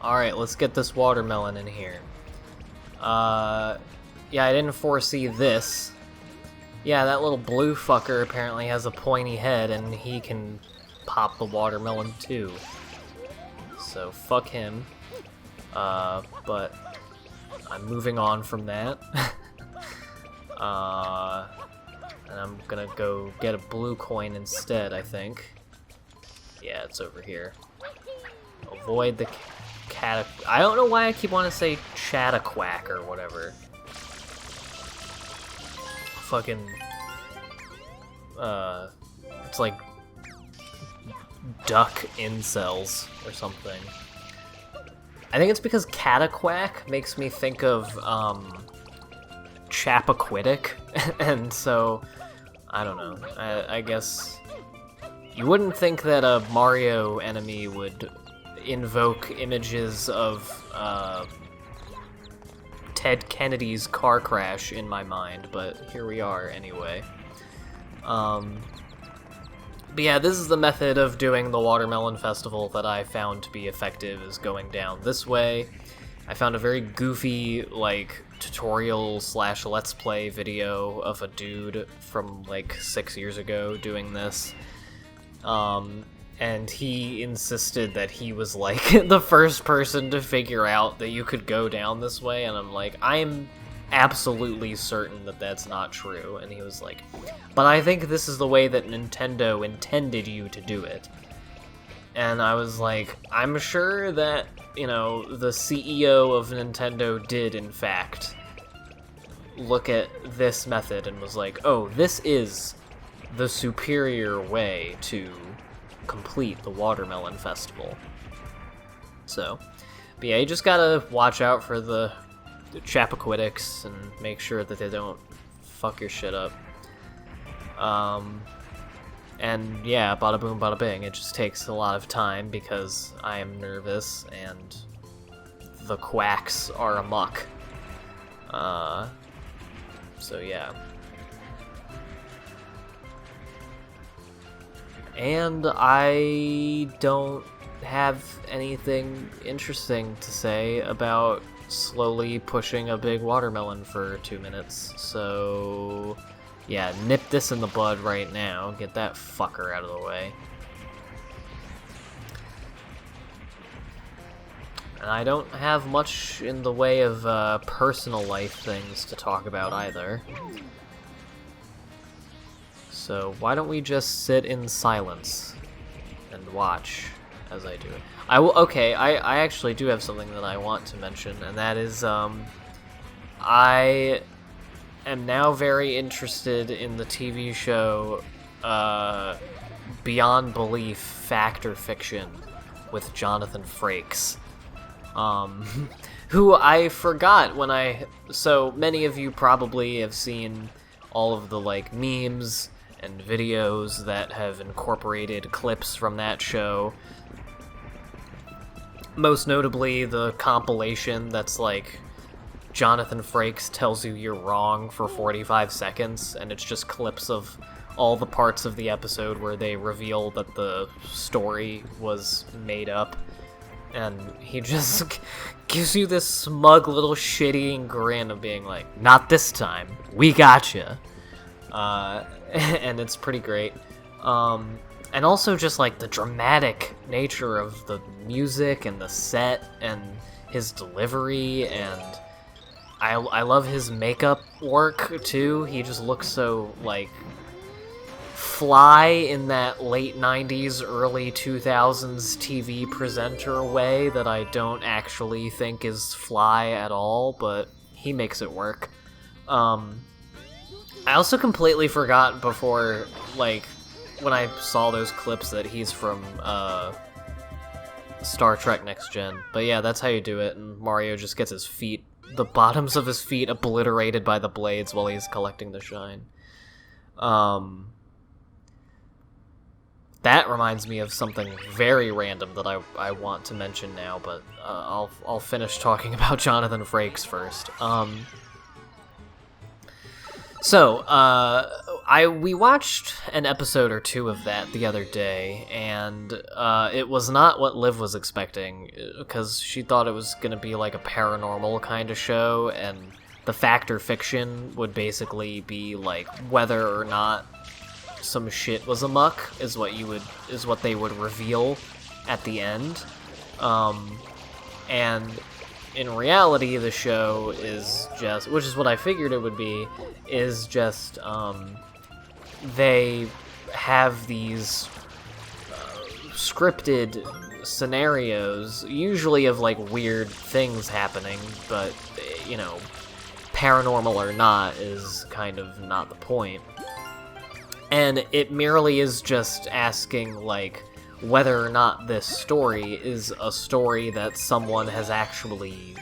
Alright, let's get this watermelon in here. Yeah, I didn't foresee this. Yeah, that little blue fucker apparently has a pointy head, and he can pop the watermelon too. So, fuck him. But I'm moving on from that. And I'm gonna go get a blue coin instead, I think. Yeah, it's over here. Avoid the cat. I don't know why I keep wanting to say Chattaquack or whatever. Fucking. It's like duck incels or something. I think it's because Cataquack makes me think of Chappaquiddick, and so I don't know. I guess you wouldn't think that a Mario enemy would invoke images of Ted Kennedy's car crash in my mind, but here we are anyway. But yeah, this is the method of doing the Watermelon Festival that I found to be effective, is going down this way. I found a very goofy, like, tutorial slash let's play video of a dude from, like, 6 years ago doing this. And he insisted that he was, like, the first person to figure out that you could go down this way, and I'm like, I'm absolutely certain that that's not true. And he was like, but I think this is the way that Nintendo intended you to do it. And I was like, I'm sure that, you know, the CEO of Nintendo did, in fact, look at this method and was like, oh, this is the superior way to complete the Watermelon Festival. So, but yeah, you just gotta watch out for the Chappaquiddics and make sure that they don't fuck your shit up. And yeah, bada boom, bada bing. It just takes a lot of time because I am nervous and the quacks are amok. So yeah. And I don't have anything interesting to say about slowly pushing a big watermelon for 2 minutes, so yeah, nip this in the bud right now, get that fucker out of the way. And I don't have much in the way of personal life things to talk about either. So why don't we just sit in silence and watch as I do it. Okay, I actually do have something that I want to mention, and that is, I am now very interested in the TV show, Beyond Belief, Fact or Fiction, with Jonathan Frakes. Who I forgot when so many of you probably have seen all of the, like, memes and videos that have incorporated clips from that show. Most notably, the compilation that's like Jonathan Frakes tells you you're wrong for 45 seconds, and it's just clips of all the parts of the episode where they reveal that the story was made up, and he just gives you this smug little shitty grin of being like, not this time, we gotcha. And it's pretty great. And also just, like, the dramatic nature of the music and the set and his delivery, and I love his makeup work, too. He just looks so, like, fly in that late 90s, early 2000s TV presenter way that I don't actually think is fly at all, but he makes it work. I also completely forgot before, like, when I saw those clips that he's from Star Trek Next Gen. But yeah, that's how you do it, and Mario just gets his feet, the bottoms of his feet obliterated by the blades while he's collecting the shine. That reminds me of something very random that I want to mention now, but I'll finish talking about Jonathan Frakes first. So, we watched an episode or two of that the other day, and it was not what Liv was expecting, because she thought it was going to be like a paranormal kind of show, and the fact or fiction would basically be like whether or not some shit was amok is what they would reveal at the end. And in reality, the show is just, which is what I figured it would be, is just, they have these scripted scenarios, usually of, like, weird things happening, but, you know, paranormal or not is kind of not the point. And it merely is just asking, like, whether or not this story is a story that someone has actually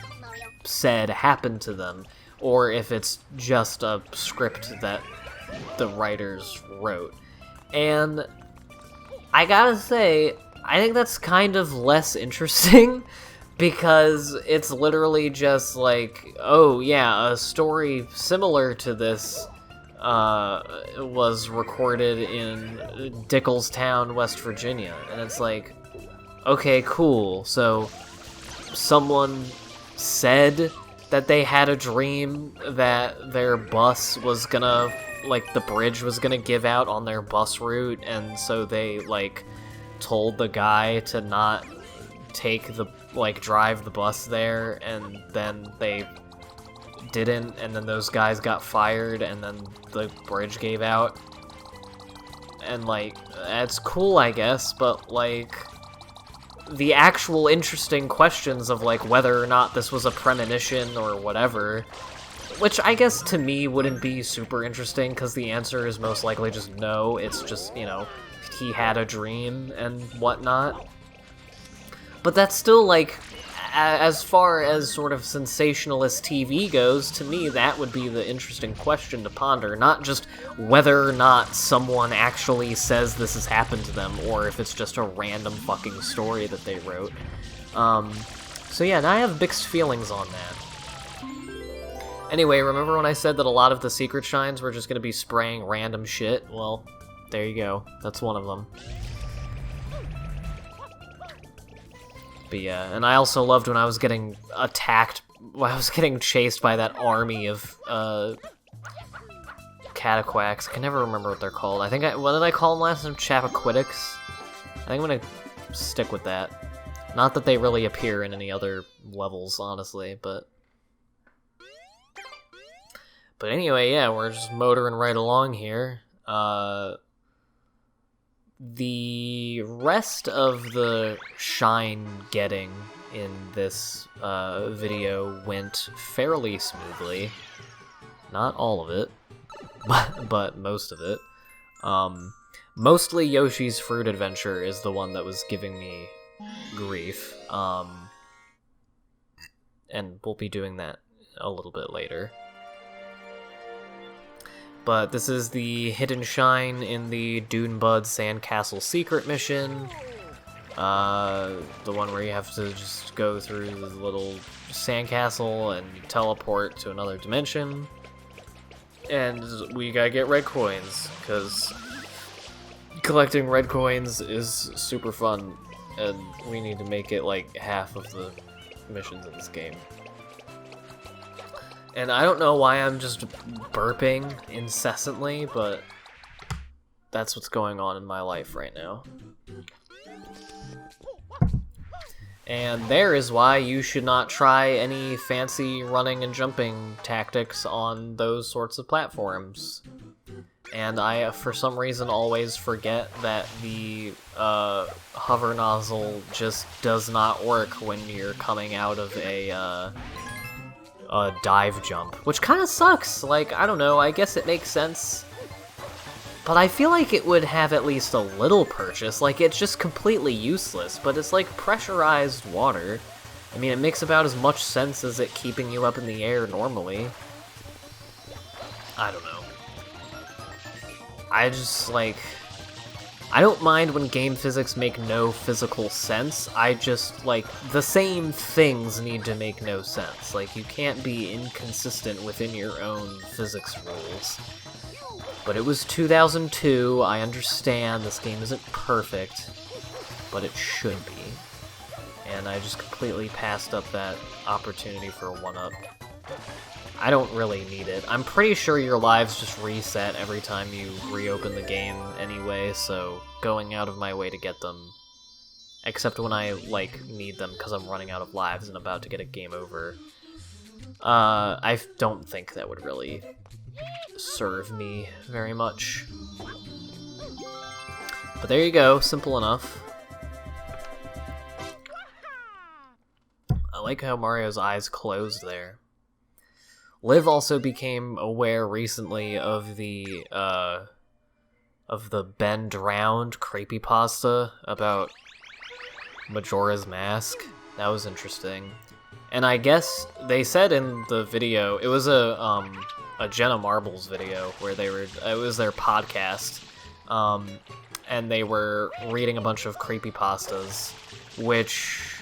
said happened to them, or if it's just a script that the writers wrote. And I gotta say, I think that's kind of less interesting, because it's literally just like, oh yeah, a story similar to this was recorded in Dickelstown, West Virginia. And it's like, okay, cool. So someone said that they had a dream that their bus was gonna, like, the bridge was gonna give out on their bus route, and so they, like, told the guy to not drive the bus there, and then they didn't, and then those guys got fired, and then the bridge gave out. And, like, that's cool, I guess, but, like, the actual interesting questions of, like, whether or not this was a premonition or whatever, which I guess to me wouldn't be super interesting, because the answer is most likely just no, it's just, you know, he had a dream and whatnot. But that's still, like, as far as sort of sensationalist TV goes, to me that would be the interesting question to ponder, not just whether or not someone actually says this has happened to them, or if it's just a random fucking story that they wrote. So yeah, and I have mixed feelings on that. Anyway, remember when I said that a lot of the secret shines were just gonna be spraying random shit? Well, there you go. That's one of them. But yeah, and I also loved when I was getting attacked, when I was getting chased by that army of, cataquacks. I can never remember what they're called. What did I call them last time? Chappaquiddics? I think I'm gonna stick with that. Not that they really appear in any other levels, honestly, but... But anyway, yeah, we're just motoring right along here. The rest of the shine getting in this video went fairly smoothly. Not all of it, but most of it. Mostly Yoshi's Fruit Adventure is the one that was giving me grief. And we'll be doing that a little bit later. But this is the hidden shine in the Dunebud Sandcastle secret mission. The one where you have to just go through the little sandcastle and teleport to another dimension. And we gotta get red coins, because collecting red coins is super fun, and we need to make it like half of the missions in this game. And I don't know why I'm just burping incessantly, but that's what's going on in my life right now. And there is why you should not try any fancy running and jumping tactics on those sorts of platforms. And I, for some reason, always forget that the hover nozzle just does not work when you're coming out of a dive jump, which kind of sucks. Like, I don't know, I guess it makes sense, but I feel like it would have at least a little purchase. Like, it's just completely useless, but it's like pressurized water. I mean, it makes about as much sense as it keeping you up in the air normally. I don't know. I just, like, I don't mind when game physics make no physical sense, I just, like, the same things need to make no sense. Like, you can't be inconsistent within your own physics rules. But it was 2002, I understand this game isn't perfect, but it should be. And I just completely passed up that opportunity for a 1-up. I don't really need it. I'm pretty sure your lives just reset every time you reopen the game anyway, so going out of my way to get them, except when I, like, need them because I'm running out of lives and about to get a game over, I don't think that would really serve me very much. But there you go, simple enough. I like how Mario's eyes closed there. Liv also became aware recently of the Ben Drowned creepypasta about Majora's Mask. That was interesting. And I guess they said in the video, it was a Jenna Marbles video where it was their podcast, and they were reading a bunch of creepypastas, which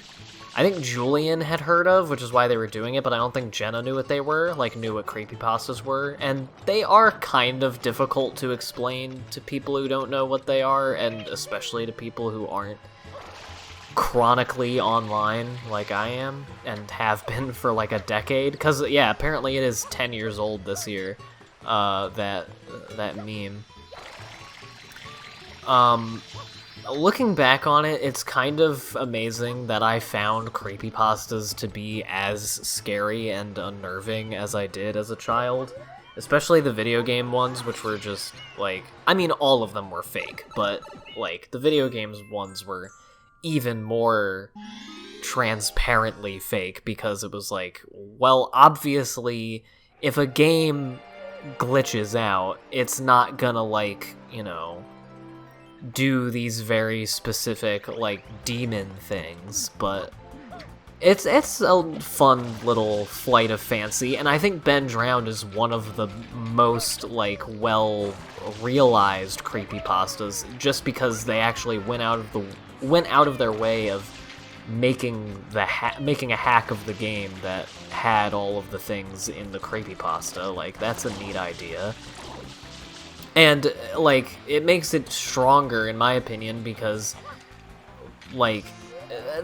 I think Julian had heard of, which is why they were doing it, but I don't think Jenna knew what they were, like knew what creepypastas were, and they are kind of difficult to explain to people who don't know what they are, and especially to people who aren't chronically online like I am, and have been for like a decade, because, yeah, apparently it is 10 years old this year, that meme. Looking back on it, it's kind of amazing that I found creepypastas to be as scary and unnerving as I did as a child. Especially the video game ones, which were just, like... I mean, all of them were fake, but, like, the video games ones were even more transparently fake, because it was like, well, obviously, if a game glitches out, it's not gonna, like, you know, do these very specific, like, demon things, but it's a fun little flight of fancy, and I think Ben Drowned is one of the most, like, well-realized creepypastas, just because they actually went out of their way of making a hack of the game that had all of the things in the creepypasta. Like, that's a neat idea. And, like, it makes it stronger, in my opinion, because, like,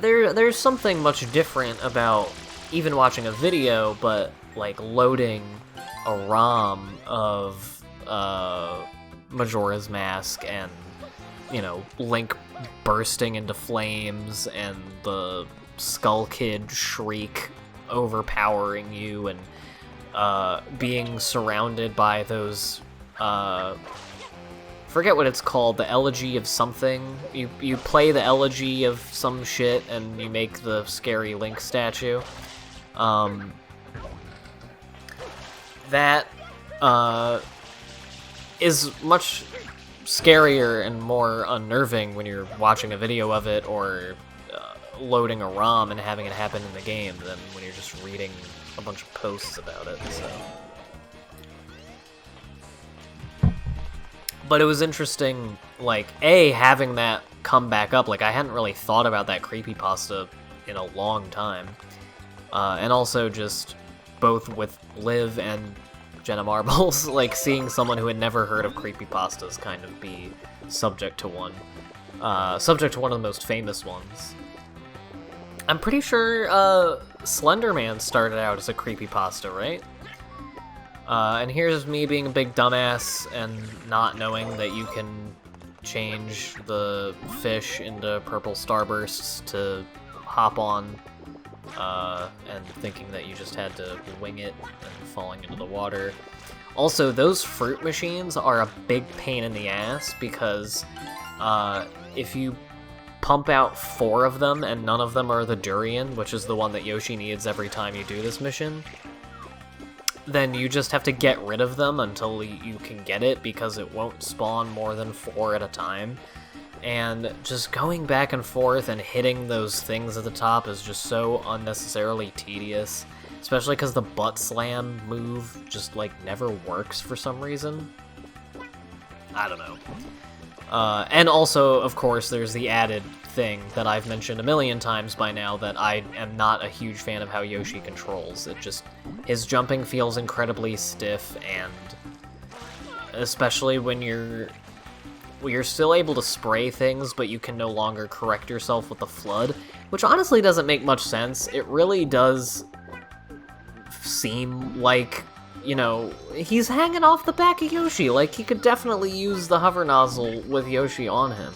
there's something much different about even watching a video, but, like, loading a ROM of Majora's Mask and, you know, Link bursting into flames and the Skull Kid shriek overpowering you, and being surrounded by those... forget what it's called, the elegy of something. You play the elegy of some shit and you make the scary Link statue. That is much scarier and more unnerving when you're watching a video of it or loading a ROM and having it happen in the game than when you're just reading a bunch of posts about it, so... But it was interesting, like, having that come back up. Like, I hadn't really thought about that creepypasta in a long time. And also just, both with Liv and Jenna Marbles, like, seeing someone who had never heard of creepypastas kind of be subject to one. Subject to one of the most famous ones. I'm pretty sure, Slender Man started out as a creepypasta, right? And here's me being a big dumbass and not knowing that you can change the fish into purple starbursts to hop on, and thinking that you just had to wing it and falling into the water. Also, those fruit machines are a big pain in the ass because if you pump out 4 of them and none of them are the durian, which is the one that Yoshi needs every time you do this mission, then you just have to get rid of them until you can get it, because it won't spawn more than 4 at a time. And just going back and forth and hitting those things at the top is just so unnecessarily tedious, especially because the butt slam move just, like, never works for some reason. I don't know. And also, of course, there's the added thing that I've mentioned a million times by now, that I am not a huge fan of how Yoshi controls. His jumping feels incredibly stiff, and especially when you're still able to spray things, but you can no longer correct yourself with the FLUDD, which honestly doesn't make much sense. It really does seem like, you know, he's hanging off the back of Yoshi. Like, he could definitely use the hover nozzle with Yoshi on him.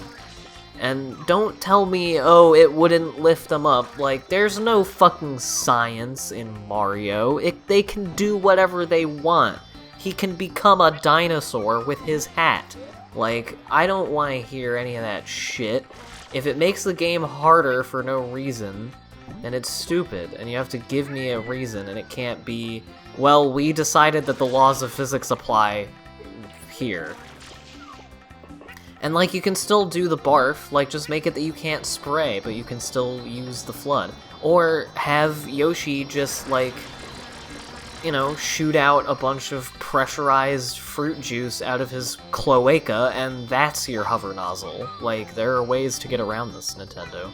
And don't tell me, oh, it wouldn't lift him up. Like, there's no fucking science in Mario. They can do whatever they want. He can become a dinosaur with his hat. Like, I don't want to hear any of that shit. If it makes the game harder for no reason, then it's stupid, and you have to give me a reason, and it can't be, well, we decided that the laws of physics apply here. And, like, you can still do the barf, like, just make it that you can't spray, but you can still use the FLUDD. Or have Yoshi just, like, you know, shoot out a bunch of pressurized fruit juice out of his cloaca, and that's your hover nozzle. Like, there are ways to get around this, Nintendo.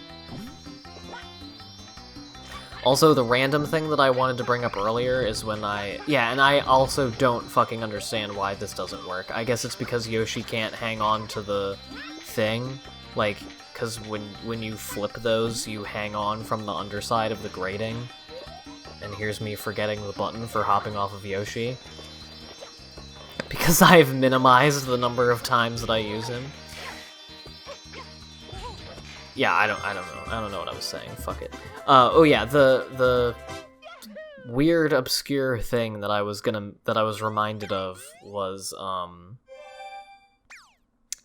Also, the random thing that I wanted to bring up earlier is when and I also don't fucking understand why this doesn't work. I guess it's because Yoshi can't hang on to the thing, like, because when you flip those, you hang on from the underside of the grating. And here's me forgetting the button for hopping off of Yoshi. Because I've minimized the number of times that I use him. Yeah, I don't know what I was saying. Fuck it. Oh yeah, the weird, obscure thing that I was reminded of was,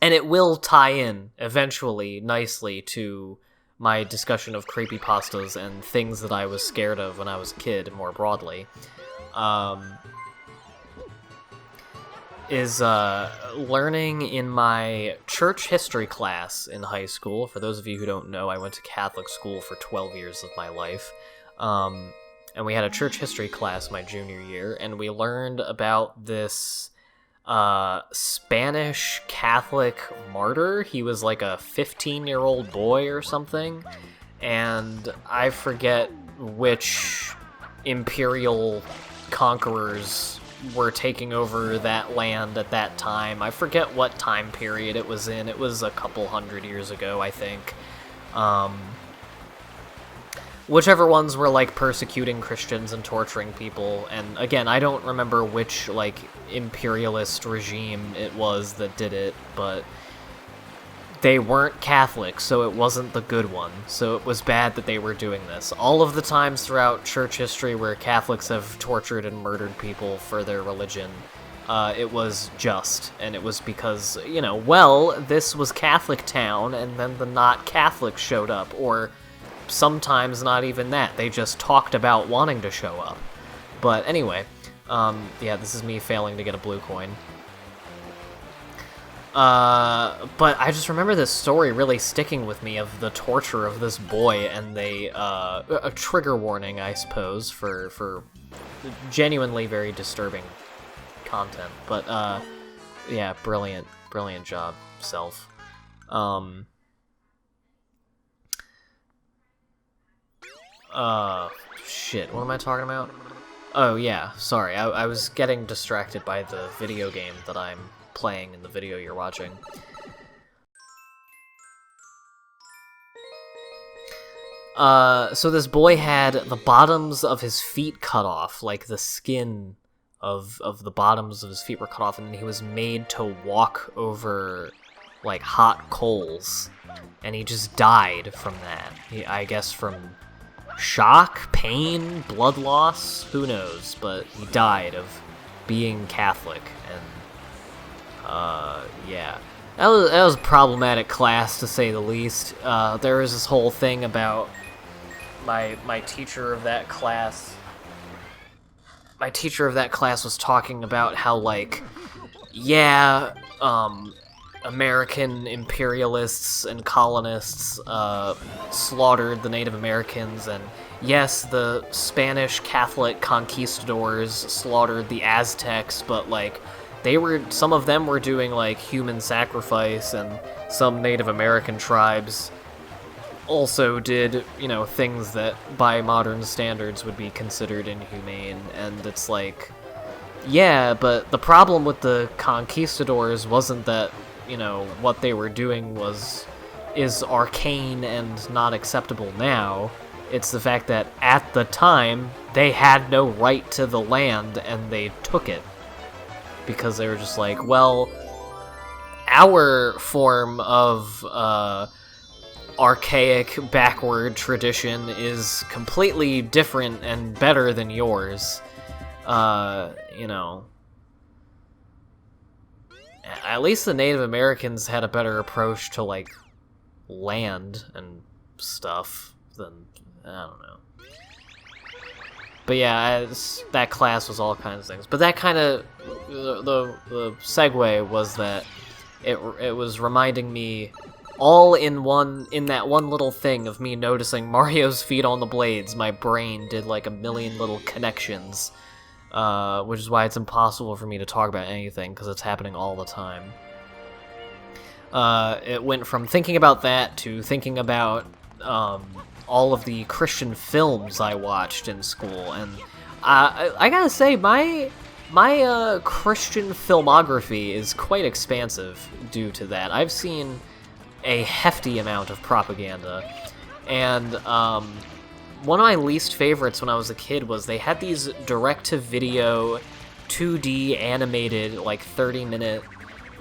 and it will tie in eventually nicely to my discussion of creepypastas and things that I was scared of when I was a kid, more broadly, is learning in my church history class in high school. For those of you who don't know, I went to Catholic school for 12 years of my life, and we had a church history class my junior year, and we learned about this Spanish Catholic martyr. He was like a 15-year-old boy or something, and I forget which imperial conquerors were taking over that land at that time. I forget what time period it was in. It was a couple hundred years ago, I think. Whichever ones were, like, persecuting Christians and torturing people, and again, I don't remember which, like, imperialist regime it was that did it, but they weren't Catholic, so it wasn't the good one, so it was bad that they were doing this. All of the times throughout church history where Catholics have tortured and murdered people for their religion, it was just, and it was because, you know, well, this was Catholic town, and then the not Catholics showed up, or sometimes not even that. They just talked about wanting to show up. But anyway, yeah, this is me failing to get a blue coin. But I just remember this story really sticking with me of the torture of this boy, and a trigger warning, I suppose, for genuinely very disturbing content. But, yeah, brilliant job, Self. Shit, what am I talking about? Oh, yeah, sorry, I was getting distracted by the video game that I'm playing in the video you're watching. So this boy had the bottoms of his feet cut off, like the skin of the bottoms of his feet were cut off, and then he was made to walk over, like, hot coals, and he just died from that. I guess from shock, pain, blood loss, who knows, but he died of being Catholic, and yeah. That was a problematic class, to say the least. There was this whole thing about my teacher of that class. My teacher of that class was talking about how, like, yeah, American imperialists and colonists slaughtered the Native Americans, and yes, the Spanish Catholic conquistadors slaughtered the Aztecs, but, like, some of them were doing, like, human sacrifice, and some Native American tribes also did, things that by modern standards would be considered inhumane, and it's like, yeah, but the problem with the conquistadors wasn't that, what they were doing is arcane and not acceptable now. It's the fact that at the time, they had no right to the land, and they took it. Because they were just like, well, our form of, archaic, backward tradition is completely different and better than yours. At least the Native Americans had a better approach to, like, land and stuff than, I don't know. But yeah, that class was all kinds of things. But that kind of, the segue was that it was reminding me all in that one little thing of me noticing Mario's feet on the blades. My brain did like a million little connections, which is why it's impossible for me to talk about anything, because it's happening all the time. It went from thinking about that to thinking about all of the Christian films I watched in school, and I gotta say, my Christian filmography is quite expansive due to that. I've seen a hefty amount of propaganda, and one of my least favorites when I was a kid was they had these direct-to-video 2D animated, like, 30-minute,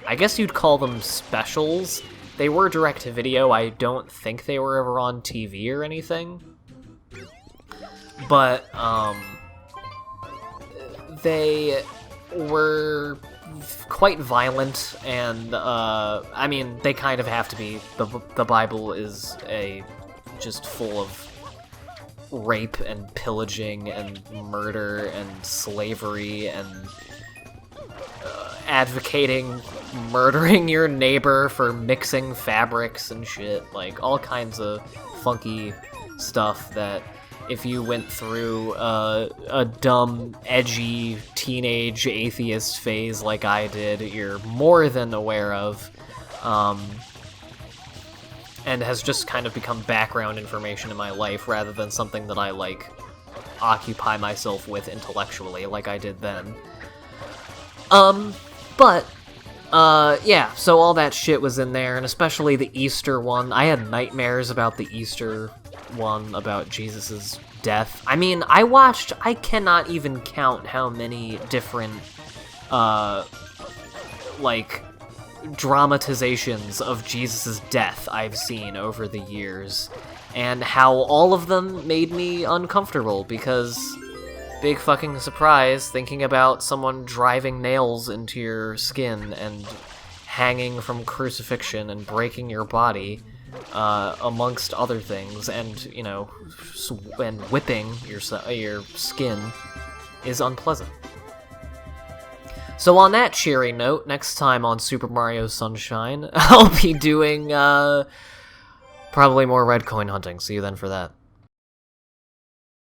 I guess you'd call them specials. They were direct-to-video. I don't think they were ever on TV or anything. But, they were quite violent, and, I mean, they kind of have to be. The Bible is just full of rape and pillaging and murder and slavery and advocating murdering your neighbor for mixing fabrics and shit, like all kinds of funky stuff that if you went through a dumb, edgy, teenage atheist phase like I did, you're more than aware of, and has just kind of become background information in my life rather than something that I, like, occupy myself with intellectually like I did then. Yeah, so all that shit was in there, and especially the Easter one. I had nightmares about the Easter one, about Jesus' death. I mean, I cannot even count how many different, like, dramatizations of Jesus' death I've seen over the years, and how all of them made me uncomfortable, because big fucking surprise, thinking about someone driving nails into your skin and hanging from crucifixion and breaking your body, amongst other things, and, and whipping your skin is unpleasant. So on that cheery note, next time on Super Mario Sunshine, I'll be doing, probably more red coin hunting. See you then for that.